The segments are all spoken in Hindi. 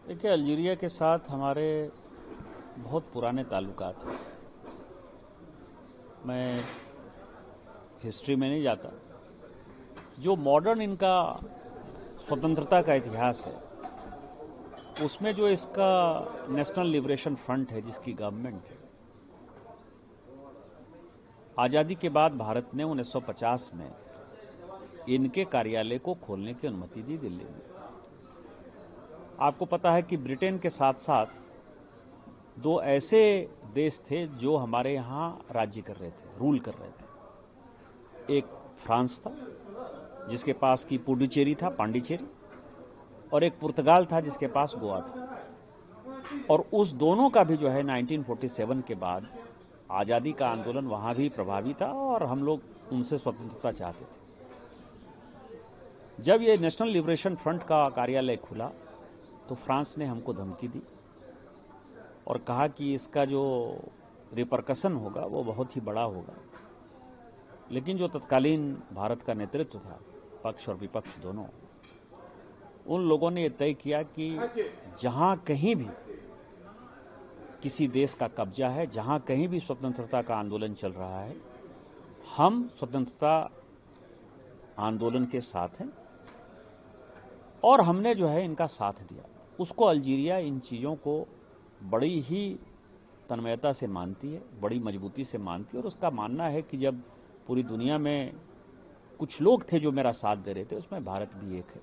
देखिए, अल्जीरिया के साथ हमारे बहुत पुराने ताल्लुकात हैं। मैं हिस्ट्री में नहीं जाता। जो मॉडर्न इनका स्वतंत्रता का इतिहास है, उसमें जो इसका नेशनल लिबरेशन फ्रंट है, जिसकी गवर्नमेंट है, आज़ादी के बाद भारत ने 1950 में इनके कार्यालय को खोलने की अनुमति दी दिल्ली में। आपको पता है कि ब्रिटेन के साथ साथ दो ऐसे देश थे जो हमारे यहाँ राज्य कर रहे थे, रूल कर रहे थे। एक फ्रांस था, जिसके पास की पुडुचेरी था, पांडिचेरी, और एक पुर्तगाल था, जिसके पास गोवा था। और उस दोनों का भी जो है 1947 के बाद आज़ादी का आंदोलन वहाँ भी प्रभावी था और हम लोग उनसे स्वतंत्रता चाहते थे। जब ये नेशनल लिबरेशन फ्रंट का कार्यालय खुला तो फ्रांस ने हमको धमकी दी और कहा कि इसका जो रिपरकशन होगा वो बहुत ही बड़ा होगा। लेकिन जो तत्कालीन भारत का नेतृत्व था, पक्ष और विपक्ष दोनों, उन लोगों ने ये तय किया कि जहां कहीं भी किसी देश का कब्जा है, जहां कहीं भी स्वतंत्रता का आंदोलन चल रहा है, हम स्वतंत्रता आंदोलन के साथ हैं और हमने जो है इनका साथ दिया। उसको अल्जीरिया इन चीज़ों को बड़ी ही तन्मयता से मानती है, बड़ी मजबूती से मानती है, और उसका मानना है कि जब पूरी दुनिया में कुछ लोग थे जो मेरा साथ दे रहे थे, उसमें भारत भी एक है।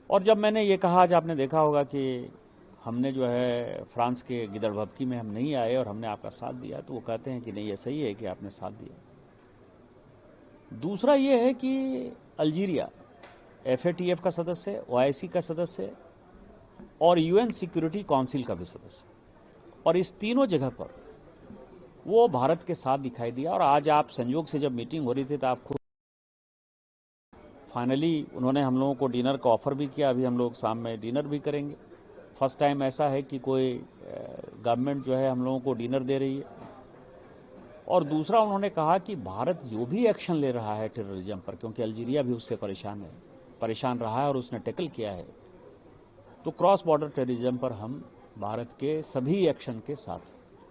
और जब मैंने ये कहा, आज आपने देखा होगा कि हमने जो है फ्रांस के गिदड़भबकी में हम नहीं आए और हमने आपका साथ दिया, तो वो कहते हैं कि नहीं, ये सही है कि आपने साथ दिया। दूसरा ये है कि अल्जीरिया FATF का सदस्य है, OIC का सदस्य है और UN सिक्योरिटी काउंसिल का भी सदस्य है, और इस तीनों जगह पर वो भारत के साथ दिखाई दिया। और आज आप संयोग से जब मीटिंग हो रही थी तो आप खुद फाइनली उन्होंने हम लोगों को डिनर का ऑफर भी किया। अभी हम लोग शाम में डिनर भी करेंगे। फर्स्ट टाइम ऐसा है कि कोई गवर्नमेंट जो है हम लोगों को डिनर दे रही है। और दूसरा, उन्होंने कहा कि भारत जो भी एक्शन ले रहा है टेररिज्म पर, क्योंकि अल्जीरिया भी उससे परेशान रहा है और उसने टैकल किया है, तो क्रॉस बॉर्डर टेररिज्म पर हम भारत के सभी एक्शन के साथ।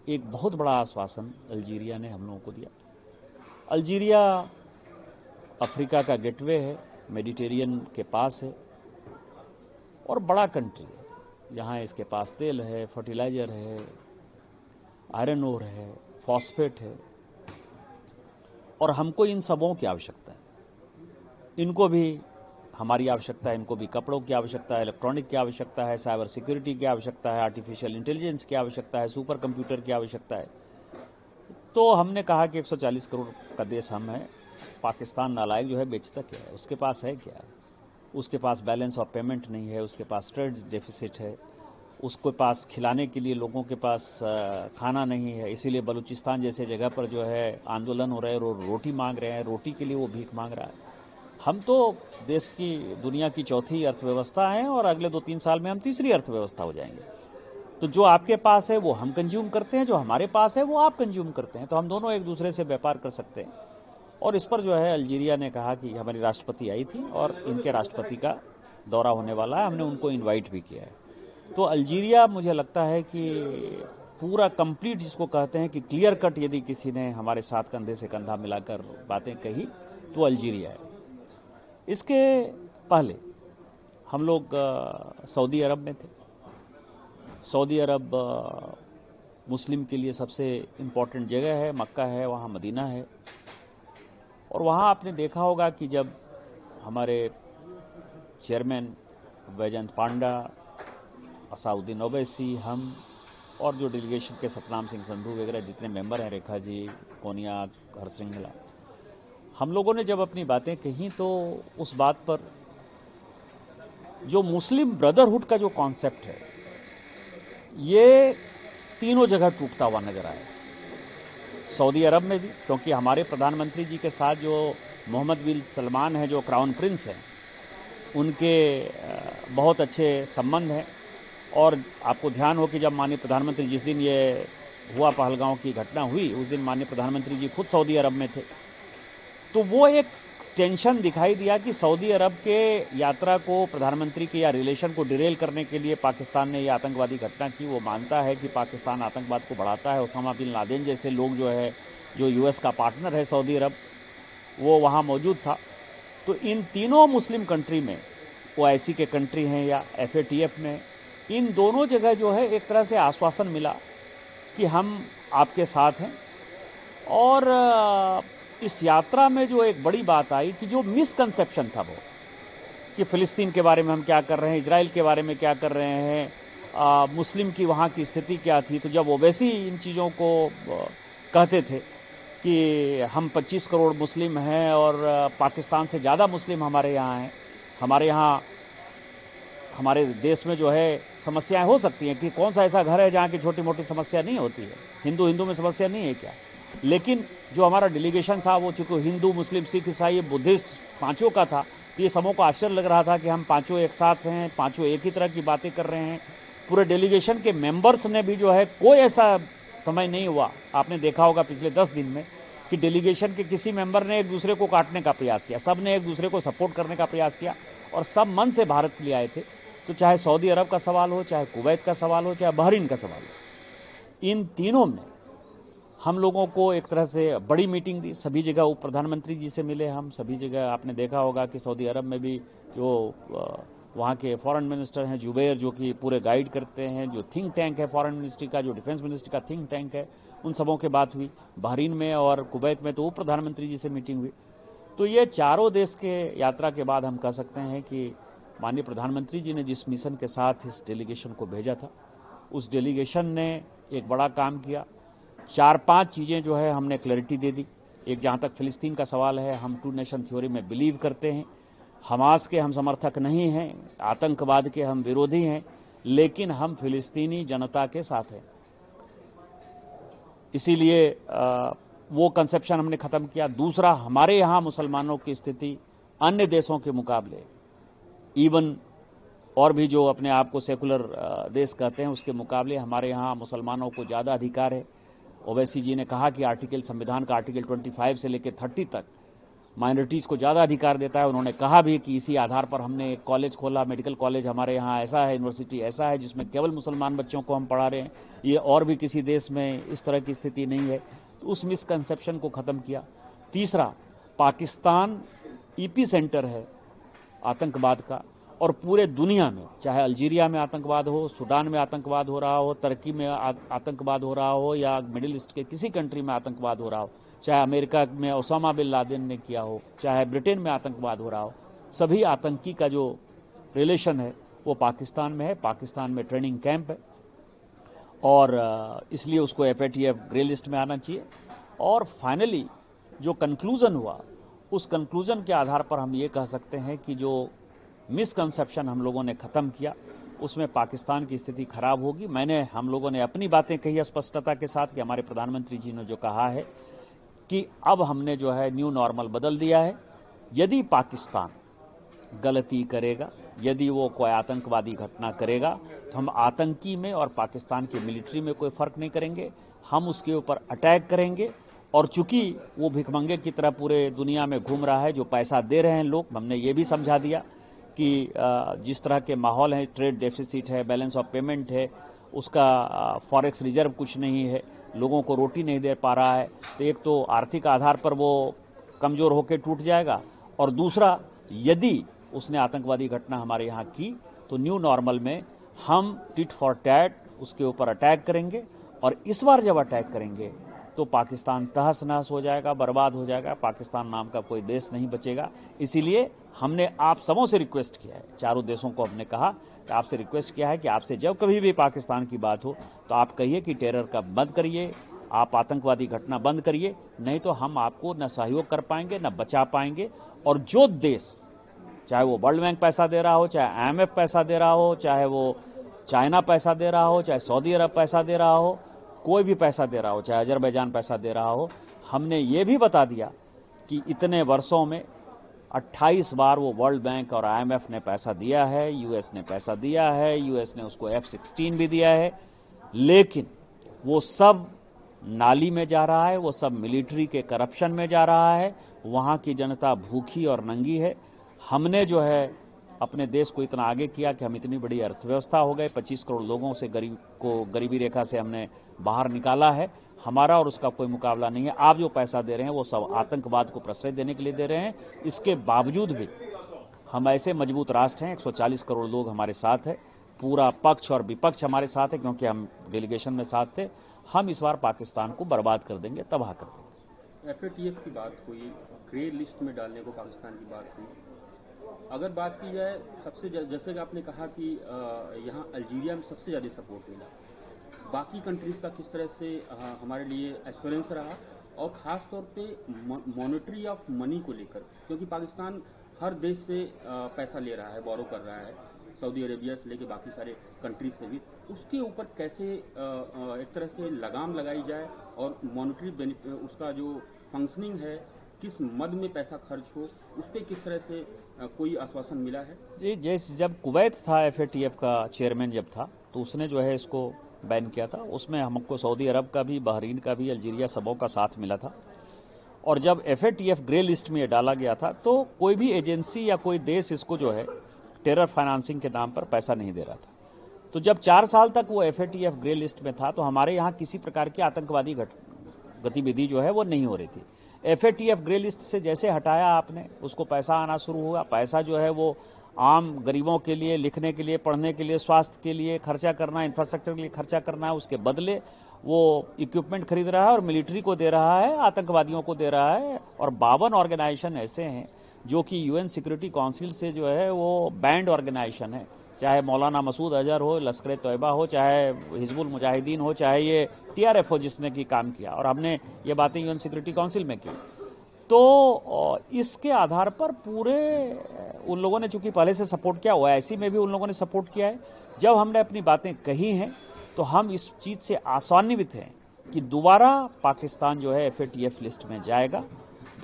एक बहुत बड़ा आश्वासन अल्जीरिया ने हम लोगों को दिया। अल्जीरिया अफ्रीका का गेटवे है, मेडिटेरियन के पास है और बड़ा कंट्री है। यहाँ इसके पास तेल है, फर्टिलाइजर है, आयरन ओर है, फॉस्फेट है, और हमको इन सबों की आवश्यकता है। इनको भी हमारी आवश्यकता है, इनको भी कपड़ों की आवश्यकता है, इलेक्ट्रॉनिक की आवश्यकता है, साइबर सिक्योरिटी की आवश्यकता है, आर्टिफिशियल इंटेलिजेंस की आवश्यकता है, सुपर कंप्यूटर की आवश्यकता है। तो हमने कहा कि 140 करोड़ का देश हम हैं, पाकिस्तान नालायक जो है बेचता क्या है, उसके पास है क्या? उसके पास बैलेंस ऑफ पेमेंट नहीं है, उसके पास ट्रेड डेफिसिट है, उसके पास खिलाने के लिए लोगों के पास खाना नहीं है। इसीलिए बलूचिस्तान जैसे जगह पर जो है आंदोलन हो रहे हैं, रोटी मांग रहे हैं, रोटी के लिए वो भीख मांग रहा है। हम तो देश की, दुनिया की चौथी अर्थव्यवस्था हैं और अगले 2-3 साल में हम तीसरी अर्थव्यवस्था हो जाएंगे। तो जो आपके पास है वो हम कंज्यूम करते हैं, जो हमारे पास है वो आप कंज्यूम करते हैं, तो हम दोनों एक दूसरे से व्यापार कर सकते हैं। और इस पर जो है अल्जीरिया ने कहा कि हमारी राष्ट्रपति आई थी और इनके राष्ट्रपति का दौरा होने वाला है, हमने उनको इन्वाइट भी किया है। तो अल्जीरिया, मुझे लगता है कि पूरा कंप्लीट, जिसको कहते हैं कि क्लियर कट, यदि किसी ने हमारे साथ कंधे से कंधा मिलाकर बातें कही तो अल्जीरिया है। इसके पहले हम लोग सऊदी अरब में थे। सऊदी अरब मुस्लिम के लिए सबसे इम्पोर्टेंट जगह है, मक्का है, वहाँ मदीना है। और वहाँ आपने देखा होगा कि जब हमारे चेयरमैन वैजयंत पांडा, असाउद्दीन ओवैसी, हम और जो डेलीगेशन के सतनाम सिंह संधू वगैरह जितने मेंबर हैं, रेखा जी, कोनिया, हरसिंगला, हम लोगों ने जब अपनी बातें कही तो उस बात पर जो मुस्लिम ब्रदरहुड का जो कॉन्सेप्ट है, ये तीनों जगह टूटता हुआ नजर आया। सऊदी अरब में भी, क्योंकि हमारे प्रधानमंत्री जी के साथ जो मोहम्मद बिन सलमान है, जो क्राउन प्रिंस हैं, उनके बहुत अच्छे संबंध हैं। और आपको ध्यान हो कि जब माननीय प्रधानमंत्री, जिस दिन ये हुआ पहलगांव की घटना हुई, उस दिन माननीय प्रधानमंत्री जी खुद सऊदी अरब में थे। तो वो एक टेंशन दिखाई दिया कि सऊदी अरब के यात्रा को, प्रधानमंत्री के या रिलेशन को डिरेल करने के लिए पाकिस्तान ने यह आतंकवादी घटना की। वो मानता है कि पाकिस्तान आतंकवाद को बढ़ाता है। ओसामा बिन लादेन जैसे लोग जो यूएस का पार्टनर है सऊदी अरब, वो वहाँ मौजूद था। तो इन तीनों मुस्लिम कंट्री में, ओआईसी के कंट्री हैं या FATF में, इन दोनों जगह एक तरह से आश्वासन मिला कि हम आपके साथ हैं। और इस यात्रा में जो एक बड़ी बात आई कि जो मिसकंसेप्शन था वो, कि फ़िलिस्तीन के बारे में हम क्या कर रहे हैं, इजराइल के बारे में क्या कर रहे हैं, मुस्लिम की वहाँ की स्थिति क्या थी। तो जब ओवैसी इन चीज़ों को कहते थे कि हम 25 करोड़ मुस्लिम हैं और पाकिस्तान से ज़्यादा मुस्लिम हमारे यहाँ हैं, हमारे यहाँ हमारे देश में समस्याएं हो सकती हैं, कि कौन सा ऐसा घर है जहाँ की छोटी मोटी समस्या नहीं होती है, हिंदू में समस्या नहीं है क्या। लेकिन जो हमारा डेलीगेशन था वो चूंकि हिंदू, मुस्लिम, सिख, ईसाई, बुद्धिस्ट पांचों का था, तो ये सबों को आश्चर्य लग रहा था कि हम पांचों एक साथ हैं, पांचों एक ही तरह की बातें कर रहे हैं। पूरे डेलीगेशन के मेंबर्स ने भी कोई ऐसा समय नहीं हुआ, आपने देखा होगा पिछले 10 दिन में, कि डेलीगेशन के किसी मेंबर ने एक दूसरे को काटने का प्रयास किया। सब ने एक दूसरे को सपोर्ट करने का प्रयास किया और सब मन से भारत के लिए आए थे। तो चाहे सऊदी अरब का सवाल हो, चाहे कुवैत का सवाल हो, चाहे बहरीन का सवाल हो, इन तीनों में हम लोगों को एक तरह से बड़ी मीटिंग दी। सभी जगह उप प्रधानमंत्री जी से मिले हम, सभी जगह आपने देखा होगा कि सऊदी अरब में भी जो वहाँ के फॉरेन मिनिस्टर हैं जुबैर, जो कि पूरे गाइड करते हैं, जो थिंक टैंक है फॉरेन मिनिस्ट्री का, जो डिफेंस मिनिस्ट्री का थिंक टैंक है, उन सबों के बात हुई। बहरीन में और कुवैत में तो उप प्रधानमंत्री जी से मीटिंग हुई। तो ये चारों देश के यात्रा के बाद हम कह सकते हैं कि माननीय प्रधानमंत्री जी ने जिस मिशन के साथ इस डेलीगेशन को भेजा था, उस डेलीगेशन ने एक बड़ा काम किया। 4-5 चीज़ें हमने क्लैरिटी दे दी। एक, जहाँ तक फ़िलिस्तीन का सवाल है, हम 2 नेशन थ्योरी में बिलीव करते हैं। हमास के हम समर्थक नहीं हैं, आतंकवाद के हम विरोधी हैं, लेकिन हम फ़िलिस्तीनी जनता के साथ हैं। इसीलिए वो कंसेप्शन हमने ख़त्म किया। दूसरा, हमारे यहाँ मुसलमानों की स्थिति अन्य देशों के मुकाबले, इवन और भी जो अपने आप को सेकुलर देश कहते हैं, उसके मुकाबले हमारे यहाँ मुसलमानों को ज़्यादा अधिकार है। ओवैसी जी ने कहा कि संविधान का आर्टिकल 25 से लेकर 30 तक माइनॉरिटीज़ को ज़्यादा अधिकार देता है। उन्होंने कहा भी कि इसी आधार पर हमने एक कॉलेज खोला, मेडिकल कॉलेज हमारे यहाँ ऐसा है, यूनिवर्सिटी ऐसा है जिसमें केवल मुसलमान बच्चों को हम पढ़ा रहे हैं। ये और भी किसी देश में इस तरह की स्थिति नहीं है। तो उस मिसकंसेप्शन को ख़त्म किया। तीसरा, पाकिस्तान EP सेंटर है आतंकवाद का, और पूरे दुनिया में, चाहे अल्जीरिया में आतंकवाद हो, सूडान में आतंकवाद हो रहा हो, तुर्की में आतंकवाद हो रहा हो, या मिडिल ईस्ट के किसी कंट्री में आतंकवाद हो रहा हो, चाहे अमेरिका में ओसामा बिन लादेन ने किया हो, चाहे ब्रिटेन में आतंकवाद हो रहा हो, सभी आतंकी का जो रिलेशन है वो पाकिस्तान में है। पाकिस्तान में ट्रेनिंग कैंप है और इसलिए उसको FATF ग्रे लिस्ट में आना चाहिए। और फाइनली जो कंक्लूजन हुआ, उस कंक्लूजन के आधार पर हम ये कह सकते हैं कि जो मिसकंसेप्शन हम लोगों ने ख़त्म किया, उसमें पाकिस्तान की स्थिति खराब होगी। हम लोगों ने अपनी बातें कही स्पष्टता के साथ कि हमारे प्रधानमंत्री जी ने जो कहा है कि अब हमने न्यू नॉर्मल बदल दिया है। यदि पाकिस्तान गलती करेगा, यदि वो कोई आतंकवादी घटना करेगा, तो हम आतंकी में और पाकिस्तान की मिलिट्री में कोई फ़र्क नहीं करेंगे, हम उसके ऊपर अटैक करेंगे। और चूंकि वो भिखमंगे की तरह पूरे दुनिया में घूम रहा है, जो पैसा दे रहे हैं लोग, हमने ये भी समझा दिया कि जिस तरह के माहौल है, ट्रेड डेफिसिट है, बैलेंस ऑफ पेमेंट है, उसका फॉरेक्स रिजर्व कुछ नहीं है, लोगों को रोटी नहीं दे पा रहा है, तो एक तो आर्थिक आधार पर वो कमज़ोर होकर टूट जाएगा, और दूसरा, यदि उसने आतंकवादी घटना हमारे यहाँ की तो न्यू नॉर्मल में हम टिट फॉर टैट उसके ऊपर अटैक करेंगे। और इस बार जब अटैक करेंगे तो पाकिस्तान तहस नहस हो जाएगा, बर्बाद हो जाएगा, पाकिस्तान नाम का कोई देश नहीं बचेगा। इसीलिए हमने आप सबों से रिक्वेस्ट किया है, चारों देशों को हमने कहा कि आपसे रिक्वेस्ट किया है कि आपसे जब कभी भी पाकिस्तान की बात हो तो आप कहिए कि टेरर का बंद करिए, आप आतंकवादी घटना बंद करिए, नहीं तो हम आपको न सहयोग कर पाएंगे न बचा पाएंगे। और जो देश, चाहे वो वर्ल्ड बैंक पैसा दे रहा हो, चाहे IMF पैसा दे रहा हो, चाहे वो चाइना पैसा दे रहा हो, चाहे सऊदी अरब पैसा दे रहा हो, कोई भी पैसा दे रहा हो, चाहे अजरबैजान पैसा दे रहा हो, हमने ये भी बता दिया कि इतने वर्षों में 28 बार वो वर्ल्ड बैंक और IMF ने पैसा दिया है, US ने पैसा दिया है, US ने उसको F-16 भी दिया है, लेकिन वो सब नाली में जा रहा है, वो सब मिलिट्री के करप्शन में जा रहा है, वहाँ की जनता भूखी और नंगी है। हमने जो है अपने देश को इतना आगे किया कि हम इतनी बड़ी अर्थव्यवस्था हो गए, 25 करोड़ लोगों से गरीबी रेखा से हमने बाहर निकाला है। हमारा और उसका कोई मुकाबला नहीं है। आप जो पैसा दे रहे हैं वो सब आतंकवाद को प्रश्रय देने के लिए दे रहे हैं। इसके बावजूद भी हम ऐसे मजबूत राष्ट्र हैं, 140 करोड़ लोग हमारे साथ है, पूरा पक्ष और विपक्ष हमारे साथ है, क्योंकि हम डेलीगेशन में साथ थे। हम इस बार पाकिस्तान को बर्बाद कर देंगे, तबाह कर देंगे। FATF की बात हुई, ग्रे लिस्ट में डालने को पाकिस्तान की बात हुई। अगर बात की जाए सबसे जैसे कि आपने कहा कि यहाँ अल्जीरिया में सबसे ज़्यादा सपोर्ट मिला, बाकी कंट्रीज़ का किस तरह से हमारे लिए एश्योरेंस रहा, और ख़ास तौर पे मॉनेटरी ऑफ मनी को लेकर, क्योंकि पाकिस्तान हर देश से पैसा ले रहा है, बोरो कर रहा है, सऊदी अरेबिया से लेके बाकी सारे कंट्रीज से भी, उसके ऊपर कैसे एक तरह से लगाम लगाई जाए और मॉनेटरी उसका जो फंक्शनिंग है, किस मद में पैसा खर्च हो, उस पर किस तरह से कोई आश्वासन मिला है? जी, जैसे जब कुवैत था FATF का चेयरमैन जब था, तो उसने जो है इसको बैन किया था। उसमें हमको सऊदी अरब का भी, बहरीन का भी, अल्जीरिया सबों का साथ मिला था। और जब FATF ग्रे लिस्ट में डाला गया था, तो कोई भी एजेंसी या कोई देश इसको जो है टेरर फाइनेंसिंग के नाम पर पैसा नहीं दे रहा था। तो जब 4 साल तक वो FATF ग्रे लिस्ट में था, तो हमारे यहाँ किसी प्रकार की आतंकवादी गतिविधि जो है वो नहीं हो रही थी। FATF ग्रे लिस्ट से जैसे हटाया आपने, उसको पैसा आना शुरू हुआ। पैसा जो है वो आम गरीबों के लिए, लिखने के लिए, पढ़ने के लिए, स्वास्थ्य के लिए खर्चा करना, इंफ्रास्ट्रक्चर के लिए खर्चा करना है। उसके बदले वो इक्विपमेंट खरीद रहा है और मिलिट्री को दे रहा है, आतंकवादियों को दे रहा है। और 52 ऑर्गेनाइजेशन ऐसे हैं जो कि UN सिक्योरिटी काउंसिल से जो है वो बैंड ऑर्गेनाइजेशन है, चाहे मौलाना मसूद अजहर हो, लश्कर तैयबा हो, चाहे हिजबुल मुजाहिदीन हो, चाहे ये TRF हो जिसने की काम किया, और हमने ये बातें UN सिक्योरिटी काउंसिल में की। तो इसके आधार पर पूरे उन लोगों ने चूंकि पहले से सपोर्ट किया, OIC में भी उन लोगों ने सपोर्ट किया है। जब हमने अपनी बातें कही हैं तो हम इस चीज़ से आशान्वित हैं कि दोबारा पाकिस्तान जो है FATF लिस्ट में जाएगा,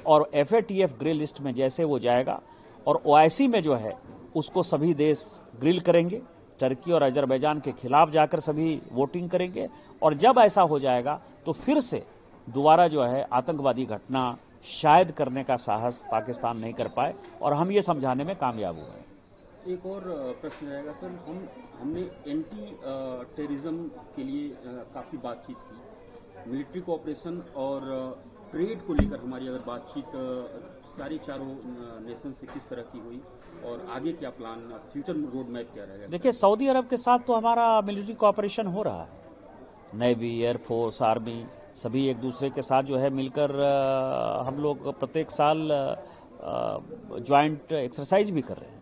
और FATF ग्रे लिस्ट में जैसे वो जाएगा, और OIC में जो है उसको सभी देश ग्रिल करेंगे, टर्की और अजरबैजान के खिलाफ जाकर सभी वोटिंग करेंगे। और जब ऐसा हो जाएगा तो फिर से दोबारा जो है आतंकवादी घटना शायद करने का साहस पाकिस्तान नहीं कर पाए, और हम ये समझाने में कामयाब हुए। एक और प्रश्न रहेगा सर, हमने एंटी टेररिज्म के लिए काफ़ी बातचीत की, मिलिट्री कोऑपरेशन और ट्रेड को लेकर हमारी अगर बातचीत सारी चारों नेशन से किस तरह की हुई, और आगे क्या प्लान, फ्यूचर रोड मैप क्या रहेगा? देखिए, सऊदी अरब के साथ तो हमारा मिलिट्री कोऑपरेशन हो रहा है। नेवी, एयरफोर्स, आर्मी सभी एक दूसरे के साथ जो है मिलकर हम लोग प्रत्येक साल ज्वाइंट एक्सरसाइज भी कर रहे हैं।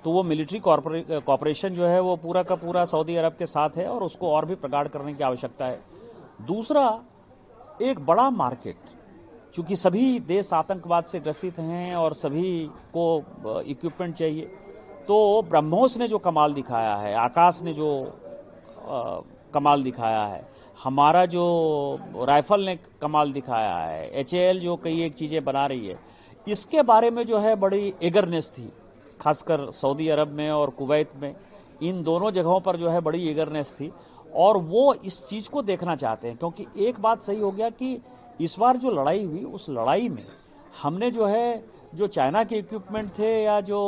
तो वो मिलिट्री कोऑपरेशन जो है वो पूरा का पूरा सऊदी अरब के साथ है, और उसको और भी प्रगाढ़ करने की आवश्यकता है। दूसरा, एक बड़ा मार्केट, चूंकि सभी देश आतंकवाद से ग्रसित हैं और सभी को इक्विपमेंट चाहिए, तो ब्रह्मोस ने जो कमाल दिखाया है, आकाश ने जो कमाल दिखाया है, हमारा जो राइफल ने कमाल दिखाया है, HAL जो कई एक चीज़ें बना रही है, इसके बारे में जो है बड़ी एगरनेस थी, खासकर सऊदी अरब में और कुवैत में। इन दोनों जगहों पर जो है बड़ी एगरनेस थी, और वो इस चीज़ को देखना चाहते हैं। क्योंकि एक बात सही हो गया कि इस बार जो लड़ाई हुई, उस लड़ाई में हमने जो है, जो चाइना के इक्विपमेंट थे या जो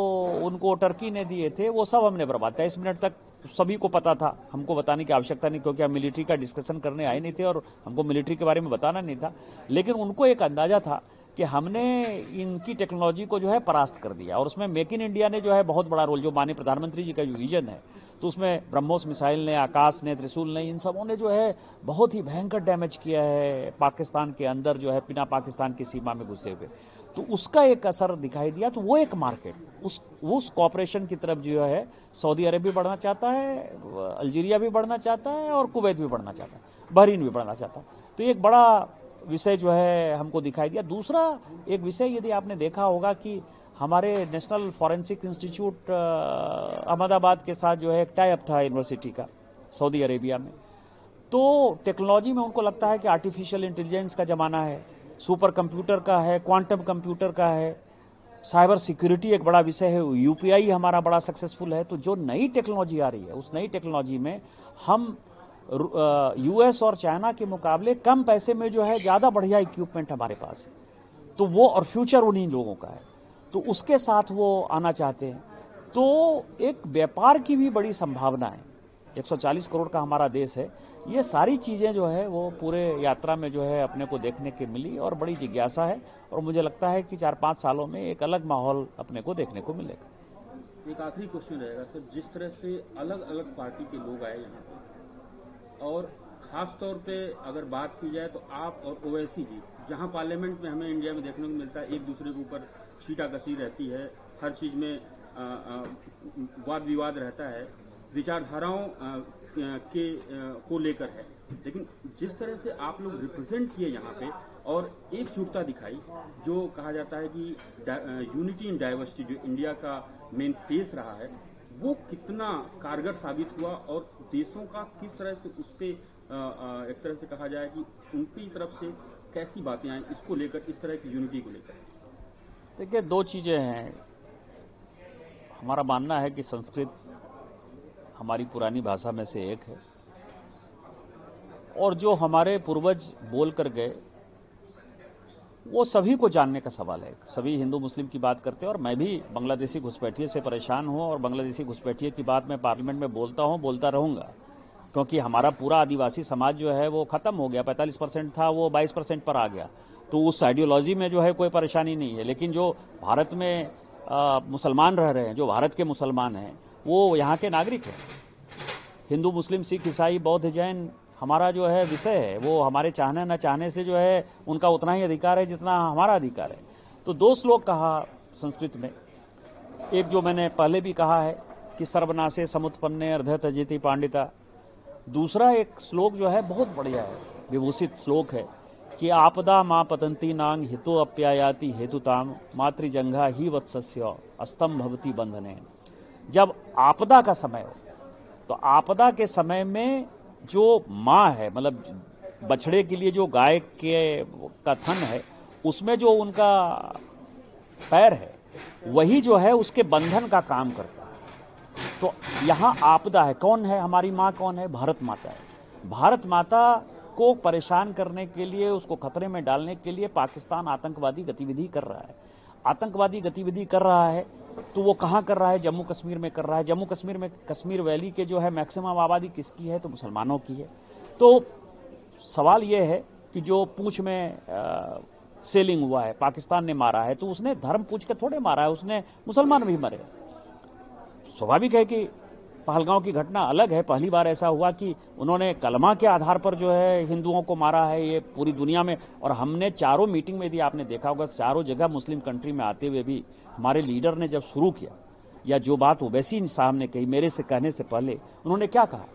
उनको टर्की ने दिए थे, वो सब हमने बर्बाद। 23 मिनट तक सभी को पता था, हमको बताने की आवश्यकता नहीं, क्योंकि हम मिलिट्री का डिस्कशन करने आए नहीं थे और हमको मिलिट्री के बारे में बताना नहीं था। लेकिन उनको एक अंदाजा था कि हमने इनकी टेक्नोलॉजी को जो है परास्त कर दिया, और उसमें मेक इन इंडिया ने जो है बहुत बड़ा रोल, जो माननीय प्रधानमंत्री जी का जो विजन है, तो उसमें ब्रह्मोस मिसाइल ने, आकाश ने, त्रिशूल ने, इन सबों ने जो है बहुत ही भयंकर डैमेज किया है पाकिस्तान के अंदर, जो है बिना पाकिस्तान की सीमा में घुसे हुए। तो उसका एक असर दिखाई दिया। तो वो एक मार्केट, उस कॉपरेशन की तरफ जो है सऊदी अरब भी बढ़ना चाहता है, अल्जीरिया भी बढ़ना चाहता है, और कुवैत भी बढ़ना चाहता है, बहरीन भी बढ़ना चाहता है। तो एक बड़ा विषय जो है हमको दिखाई दिया। दूसरा एक विषय, यदि आपने देखा होगा कि हमारे नेशनल फॉरेंसिक इंस्टीट्यूट अहमदाबाद के साथ जो है एक टाई अप था यूनिवर्सिटी का सऊदी अरेबिया में। तो टेक्नोलॉजी में उनको लगता है कि आर्टिफिशियल इंटेलिजेंस का ज़माना है, सुपर कंप्यूटर का है, क्वांटम कंप्यूटर का है, साइबर सिक्योरिटी एक बड़ा विषय है, UPI हमारा बड़ा सक्सेसफुल है। तो जो नई टेक्नोलॉजी आ रही है, उस नई टेक्नोलॉजी में हम US और चाइना के मुकाबले कम पैसे में जो है ज़्यादा बढ़िया इक्विपमेंट हमारे पास है। तो वो और फ्यूचर उन्हीं लोगों का है, तो उसके साथ वो आना चाहते हैं। तो एक व्यापार की भी बड़ी संभावना है। 140 करोड़ का हमारा देश है। ये सारी चीज़ें जो है वो पूरे यात्रा में जो है अपने को देखने के मिली और बड़ी जिज्ञासा है, और मुझे लगता है कि 4-5 सालों में एक अलग माहौल अपने को देखने को मिलेगा। एक आखिरी क्वेश्चन रहेगा सर, जिस तरह से अलग अलग पार्टी के लोग आए यहाँ पे, और खास तौर पे अगर बात की जाए तो आप और ओवैसी जी, जहाँ पार्लियामेंट में हमें इंडिया में देखने को मिलता है एक दूसरे के ऊपर छींटाकशी रहती है, हर चीज़ में वाद विवाद रहता है, विचारधाराओं को लेकर है, लेकिन जिस तरह से आप लोग रिप्रेजेंट किए यहाँ पे और एकजुटता दिखाई, जो कहा जाता है कि यूनिटी इन डाइवर्सिटी जो इंडिया का मेन फेस रहा है, वो कितना कारगर साबित हुआ और देशों का किस तरह से उस पर एक तरह से कहा जाए कि उनकी तरफ से कैसी बातें आई इसको लेकर, इस तरह की यूनिटी को लेकर। देखिए, दो चीज़ें हैं। हमारा मानना है कि संस्कृत हमारी पुरानी भाषा में से एक है, और जो हमारे पूर्वज बोल कर गए वो सभी को जानने का सवाल है। सभी हिंदू मुस्लिम की बात करते हैं, और मैं भी बांग्लादेशी घुसपैठिए से परेशान हूँ, और बांग्लादेशी घुसपैठिए की बात मैं पार्लियामेंट में बोलता हूँ, बोलता रहूँगा, क्योंकि हमारा पूरा आदिवासी समाज जो है वो ख़त्म हो गया। 45% था, वो 22% पर आ गया। तो उस आइडियोलॉजी में जो है कोई परेशानी नहीं है। लेकिन जो भारत में मुसलमान रह रहे हैं, जो भारत के मुसलमान हैं, वो यहाँ के नागरिक हैं। हिंदू मुस्लिम सिख ईसाई बौद्ध जैन हमारा जो है विषय है, वो हमारे चाहने न चाहने से जो है उनका उतना ही अधिकार है जितना हमारा अधिकार है। तो दो श्लोक कहा संस्कृत में, एक जो मैंने पहले भी कहा है कि सर्वनाशे समुत्पन्ने अर्ध तजेति पांडिता, दूसरा एक श्लोक जो है बहुत बढ़िया है, विभूषित श्लोक है कि आपदा मां पतंती नांग हितो अप्यायाति हेतुताम मातृजंघा ही वत्सस्य अस्तम भवती बंधने। जब आपदा का समय हो, तो आपदा के समय में जो माँ है, मतलब बछड़े के लिए जो गाय के का थन है, उसमें जो उनका पैर है, वही जो है उसके बंधन का काम करता है। तो यहाँ आपदा है, कौन है हमारी माँ, कौन है? भारत माता है। भारत माता को परेशान करने के लिए, उसको खतरे में डालने के लिए पाकिस्तान आतंकवादी गतिविधि कर रहा है। आतंकवादी गतिविधि कर रहा है तो वो कहाँ कर रहा है? जम्मू कश्मीर में कर रहा है। जम्मू कश्मीर में, कश्मीर वैली के जो है मैक्सिमम आबादी किसकी है? तो मुसलमानों की है। तो सवाल ये है कि जो पूंछ में सेलिंग हुआ है, पाकिस्तान ने मारा है, तो उसने धर्म पूछ के थोड़े मारा है, उसने मुसलमान भी मरे। स्वाभाविक है कि पहलगांव की घटना अलग है। पहली बार ऐसा हुआ कि उन्होंने कलमा के आधार पर जो है हिंदुओं को मारा है, ये पूरी दुनिया में। और हमने चारों मीटिंग में, यदि आपने देखा होगा, चारों जगह मुस्लिम कंट्री में आते हुए भी हमारे लीडर ने जब शुरू किया, या जो बात ओवैसी साहब ने कही मेरे से कहने से पहले, उन्होंने क्या कहा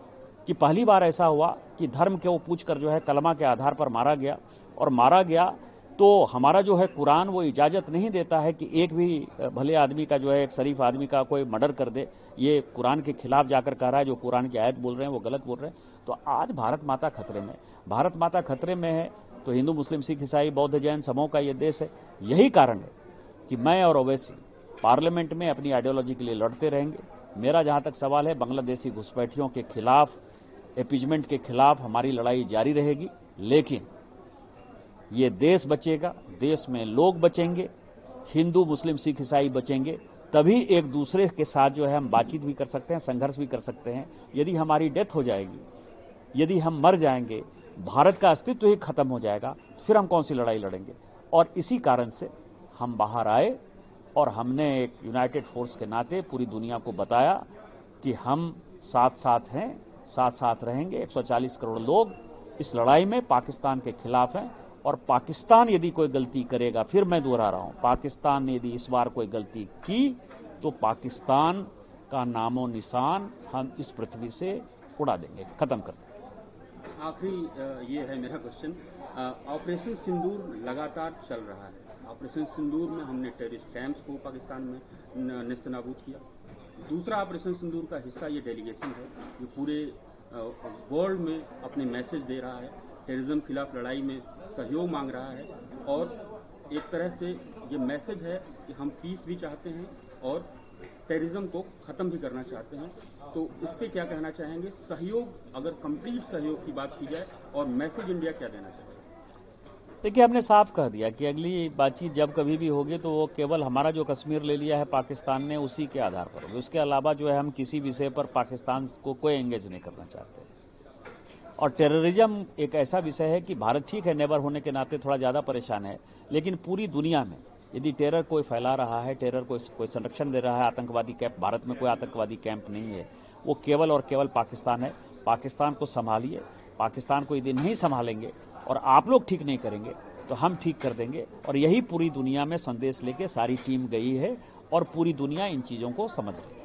कि पहली बार ऐसा हुआ कि धर्म के वो पूछ कर जो है कलमा के आधार पर मारा गया। और मारा गया तो हमारा जो है कुरान वो इजाज़त नहीं देता है कि एक भी भले आदमी का जो है, एक शरीफ आदमी का कोई मर्डर कर दे। ये कुरान के खिलाफ जाकर कह रहा है। जो कुरान की आयत बोल रहे हैं वो गलत बोल रहे हैं। तो आज भारत माता खतरे में, भारत माता खतरे में है, तो हिंदू मुस्लिम सिख ईसाई बौद्ध जैन सबों का ये देश है। यही कारण है कि मैं और ओवैसी पार्लियामेंट में अपनी आइडियोलॉजी के लिए लड़ते रहेंगे। मेरा जहाँ तक सवाल है, बांग्लादेशी घुसपैठियों के खिलाफ, एपीजमेंट के खिलाफ हमारी लड़ाई जारी रहेगी। लेकिन ये देश बचेगा, देश में लोग बचेंगे, हिंदू मुस्लिम सिख ईसाई बचेंगे, तभी एक दूसरे के साथ जो है हम बातचीत भी कर सकते हैं, संघर्ष भी कर सकते हैं। यदि हमारी डेथ हो जाएगी, यदि हम मर जाएंगे, भारत का अस्तित्व ही खत्म हो जाएगा, तो फिर हम कौन सी लड़ाई लड़ेंगे? और इसी कारण से हम बाहर आए और हमने एक यूनाइटेड फोर्स के नाते पूरी दुनिया को बताया कि हम साथ साथ हैं, साथ साथ रहेंगे। 140 करोड़ लोग इस लड़ाई में पाकिस्तान के खिलाफ हैं। और पाकिस्तान यदि कोई गलती करेगा, फिर मैं दोहरा रहा हूं, पाकिस्तान ने यदि इस बार कोई गलती की तो पाकिस्तान का नामो निशान हम इस पृथ्वी से उड़ा देंगे, खत्म कर देंगे। आखिरी ये है मेरा क्वेश्चन, ऑपरेशन सिंदूर लगातार चल रहा है। ऑपरेशन सिंदूर में हमने टेररिस्ट कैंप्स को पाकिस्तान में नेस्तनाबूद किया। दूसरा ऑपरेशन सिंदूर का हिस्सा ये डेलीगेशन है जो पूरे वर्ल्ड में अपने मैसेज दे रहा है, टेररिज्म खिलाफ लड़ाई में सहयोग मांग रहा है। और एक तरह से ये मैसेज है कि हम पीस भी चाहते हैं और टेररिज्म को ख़त्म भी करना चाहते हैं। तो उस पर क्या कहना चाहेंगे? सहयोग, अगर कंप्लीट सहयोग की बात की जाए, और मैसेज इंडिया क्या देना चाहेगा? देखिए, हमने साफ कह दिया कि अगली बातचीत जब कभी भी होगी तो वो केवल हमारा जो कश्मीर ले लिया है पाकिस्तान ने उसी के आधार पर होगी। उसके अलावा जो है हम किसी विषय पर पाकिस्तान को कोई एंगेज नहीं करना चाहते। और टेररिज्म एक ऐसा विषय है कि भारत ठीक है नेबर होने के नाते थोड़ा ज़्यादा परेशान है, लेकिन पूरी दुनिया में यदि टेरर कोई फैला रहा है, टेरर कोई संरक्षण दे रहा है, आतंकवादी कैंप, भारत में कोई आतंकवादी कैंप नहीं है, वो केवल और केवल पाकिस्तान है। पाकिस्तान को संभालिए। पाकिस्तान को यदि नहीं संभालेंगे और आप लोग ठीक नहीं करेंगे तो हम ठीक कर देंगे। और यही पूरी दुनिया में संदेश लेके सारी टीम गई है और पूरी दुनिया इन चीज़ों को समझ रही है।